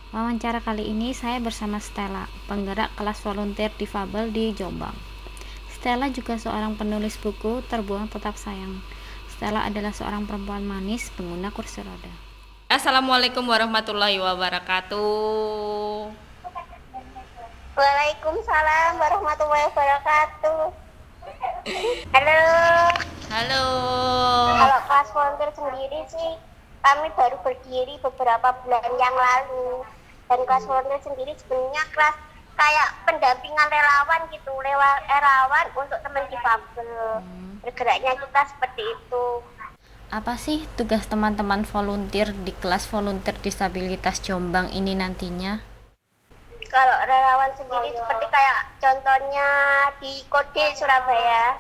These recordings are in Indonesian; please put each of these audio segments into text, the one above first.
Wawancara kali ini saya bersama Stella, penggerak kelas volunteer difabel di Jombang. Stella juga seorang penulis buku Terbuang Tetap Sayang. Stella adalah seorang perempuan manis pengguna kursi roda. Assalamualaikum warahmatullahi wabarakatuh. Waalaikumsalam warahmatullahi wabarakatuh. Halo, Halo. kalau kelas volunteer sendiri sih kami baru berdiri beberapa bulan yang lalu. Dan kelas volunteer sendiri sebenarnya kelas kayak pendampingan relawan gitu, lewat relawan untuk teman difabel. Bergeraknya kita seperti itu. Apa sih tugas teman-teman volunteer di kelas volunteer disabilitas Jombang ini nantinya? Kalau relawan sendiri seperti kayak contohnya di Kode Surabaya.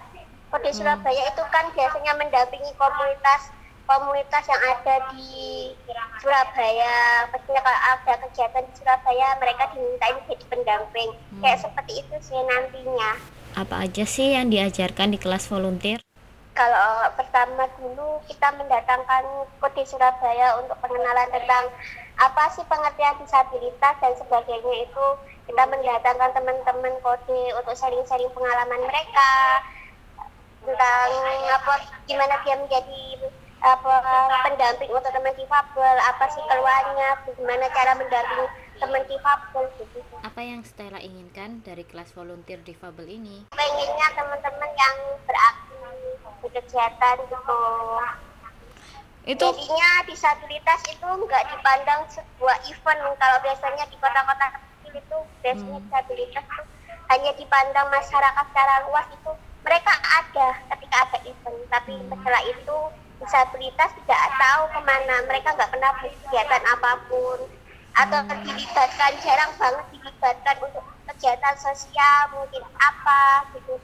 Kode Surabaya itu kan biasanya mendampingi komunitas yang ada di Surabaya. Pastinya kalau ada kegiatan di Surabaya, mereka dimintain jadi pendamping. Kayak seperti itu sih nantinya. Apa aja sih yang diajarkan di kelas volunteer? Kalau pertama dulu kita mendatangkan Kode Surabaya untuk pengenalan tentang apa sih pengertian disabilitas dan sebagainya, itu kita mendatangkan teman-teman Kode untuk sharing-sharing pengalaman mereka tentang apa gimana dia menjadi apa pendamping untuk teman difabel, apa sih keluhannya, gimana cara mendampingi teman difabel gitu. Apa yang Stella inginkan dari kelas volunteer difabel ini? Pengennya teman-teman yang beraktif berkegiatan gitu. Itu Jadinya disabilitas itu nggak dipandang sebuah event. Kalau biasanya di kota-kota kecil itu biasanya disabilitas itu hanya dipandang masyarakat secara luas, itu mereka ada ketika ada event, tapi setelah itu disabilitas tidak tahu kemana, mereka nggak pernah berkegiatan apapun atau dilibatkan, jarang banget dilibatkan untuk kegiatan sosial mungkin apa gitu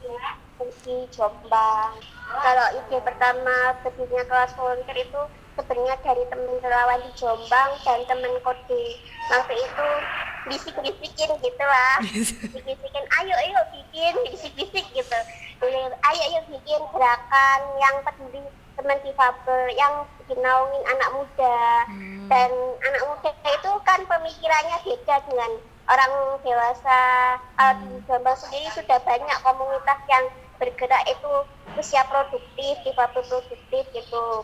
di Jombang. Kalau ide pertama berdirinya kelas volunteer itu sebenarnya dari teman relawan di Jombang dan teman Kode. Waktu itu bisik-bisikin gitu lah, bisik-bisikin ayo bikin, bisik-bisik gitu, ayo bikin gerakan yang peduli teman difabel, yang dinaungin anak muda. Dan anak muda itu kan pemikirannya beda dengan orang dewasa. Kalau di Jombang sendiri sudah banyak komunitas yang bergerak itu usia produktif, difabel produktif gitu.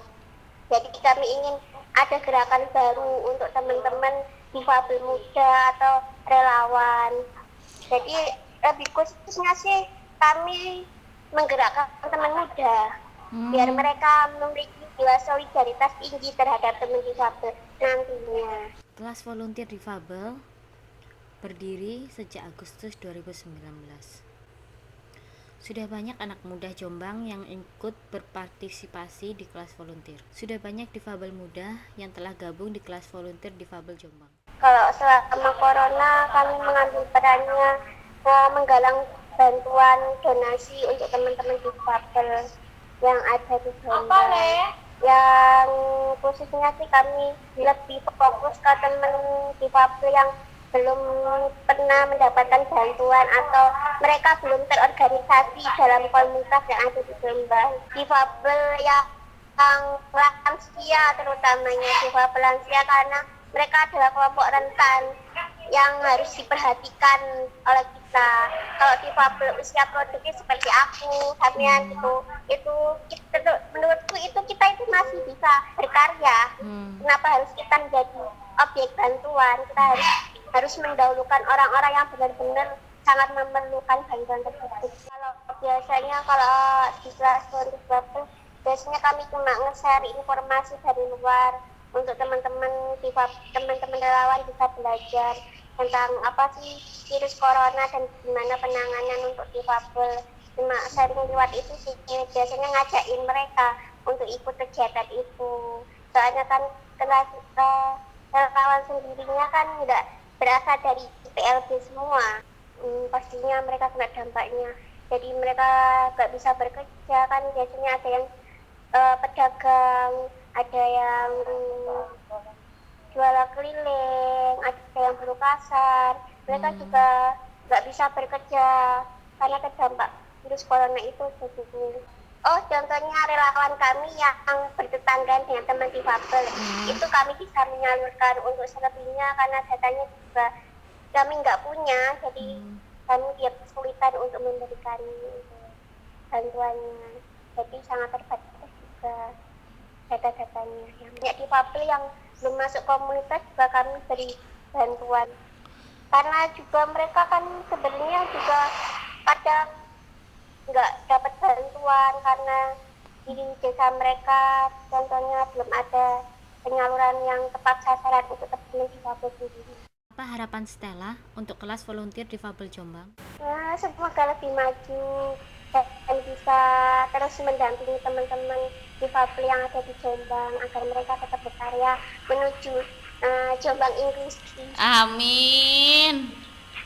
Jadi kami ingin ada gerakan baru untuk teman-teman difabel muda atau relawan. Jadi lebih khususnya sih kami menggerakkan teman muda biar mereka memiliki jiwa solidaritas tinggi terhadap teman difabel nantinya. Kelas volunteer difabel berdiri sejak Agustus 2019. Sudah banyak anak muda Jombang yang ikut berpartisipasi di kelas volunteer. Sudah banyak difabel muda yang telah gabung di kelas volunteer difabel Jombang. Kalau selama corona kami mengambil perannya menggalang bantuan donasi untuk teman-teman difabel yang ada di Jombang. Yang khususnya sih kami lebih fokus ke teman difabel yang belum pernah mendapatkan bantuan atau mereka belum terorganisasi dalam komunitas yang ada di Jombang. Difabel yang lansia, terutamanya difabel lansia, karena mereka adalah kelompok rentan yang harus diperhatikan oleh kita. Kalau difabel usia produktif seperti aku, Samian itu menurutku itu kita itu masih bisa berkarya. Kenapa harus kita menjadi objek bantuan? Kita harus mendahulukan orang-orang yang benar-benar sangat memerlukan bantuan tersebut. Kalau di kelas volunteer biasanya kami cuma nge-share informasi dari luar untuk teman-teman relawan bisa belajar tentang apa sih virus corona dan gimana penanganan untuk difabel. Cuma sharing lewat itu sih, biasanya ngajakin mereka untuk ikut kegiatan itu. Soalnya kan relawan sendirinya kan nggak berasal dari PLB semua. Pastinya mereka kena dampaknya. Jadi mereka nggak bisa bekerja kan, biasanya ada yang pedagang, ada yang jualan keliling, ada yang buruh kasar. Mereka juga nggak bisa bekerja karena terdampak virus corona itu begitu. Oh, contohnya relawan kami yang bertetangga dengan teman difabel, itu kami bisa menyalurkan untuk selebihnya karena datanya juga kami nggak punya, jadi kami dia kesulitan untuk memberikan bantuannya. Jadi sangat terbatas juga data-datanya. Yang banyak difabel yang belum masuk komunitas juga kami beri bantuan. Karena juga mereka kan sebenarnya juga kadang nggak dapat bantuan karena di desa mereka contohnya belum ada penyaluran yang tepat sasaran untuk teman difabel sendiri. Apa harapan Stella untuk kelas volunteer difabel Jombang? Nah, semoga lebih maju dan bisa terus mendampingi teman-teman difabel yang ada di Jombang agar mereka tetap berkarya menuju Jombang inklusi. Amin.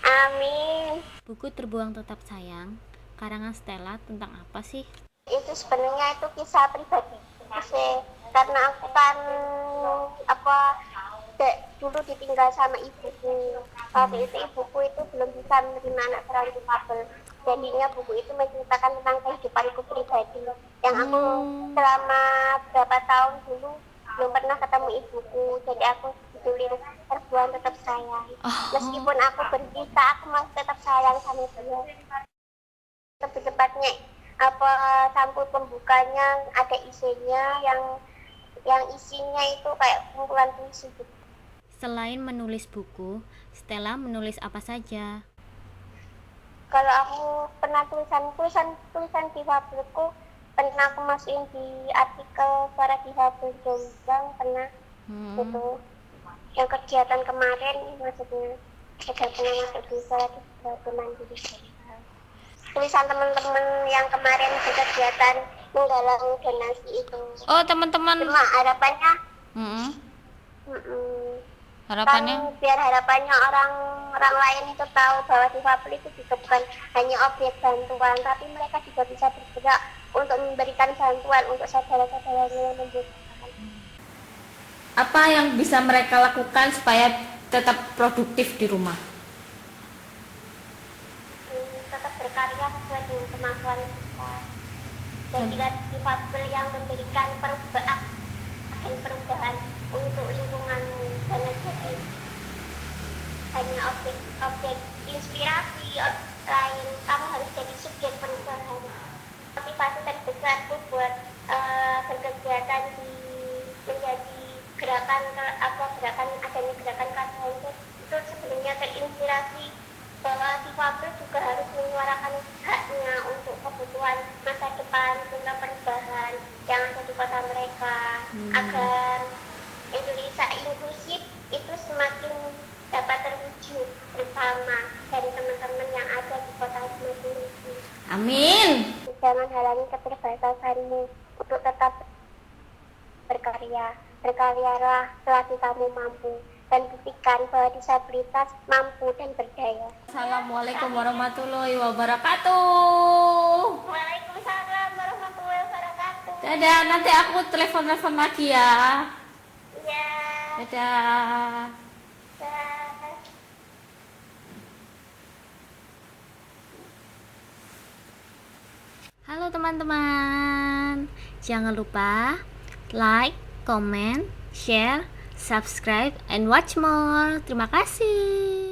Amin. Buku Terbuang Tetap Sayang karangan Stella tentang apa sih? Itu sebenarnya itu kisah pribadi sih, karena aku kan dulu ditinggal sama ibuku. Waktu itu ibuku itu belum bisa menerima anak seorang difabel, jadinya buku itu menceritakan tentang kehidupanku pribadi yang aku selama berapa tahun dulu belum pernah ketemu ibuku, jadi aku ditulis Terbuang Tetap Sayang. Meskipun aku berpisah, aku masih tetap sayang sama dia. Lebih tepatnya sampul pembukanya ada isinya yang isinya itu kayak kumpulan puisi gitu. Selain menulis buku, Stella menulis apa saja? Kalau aku pernah tulisan difabelku pernah aku masukin di artikel Suara Difabel Jombang, pernah gitu. Yang kegiatan kemarin maksudnya sudah pernah masuk di Suara Difabel Mandiri Jombang. Tulisan teman-teman yang kemarin di kegiatan menggalang donasi itu. Oh, teman-teman. Cuma harapannya Harapannya kan biar harapannya orang lain itu tahu bahwa difabel itu juga bukan hanya objek bantuan, tapi mereka juga bisa bergerak untuk memberikan bantuan untuk saudara-saudaranya yang membutuhkan. apa yang bisa mereka lakukan supaya tetap produktif di rumah? Tetap berkarya sesuai dengan kemampuan kita. Jadilah difabel yang memberikan perubahan untuk lingkunganmu, jangan jadi hanya objek inspirasi lain. Kamu harus jadi subjek perubahan. Motivasi terbesarku buat berkegiatan menjadi gerakan adanya gerakan KKN itu sebenarnya terinspirasi bahwa difabel juga harus menyuarakan haknya untuk kebutuhan masa depan tentang perubahan yang ada di kota mereka agar Indonesia inklusif itu semakin dapat terwujud bersama dari teman-teman yang ada di kota masing-masing. Amin. Jangan halangi keterbatasanmu untuk tetap berkarya. Berkaryalah selagi kamu mampu dan buktikan bahwa disabilitas mampu dan berdaya. Assalamualaikum warahmatullahi wabarakatuh. Waalaikumsalam warahmatullahi wabarakatuh. Dadah, nanti aku telepon lagi ya. Iya. Dadah. Dah. Halo teman-teman, jangan lupa like, comment, share, subscribe, and watch more. Terima kasih.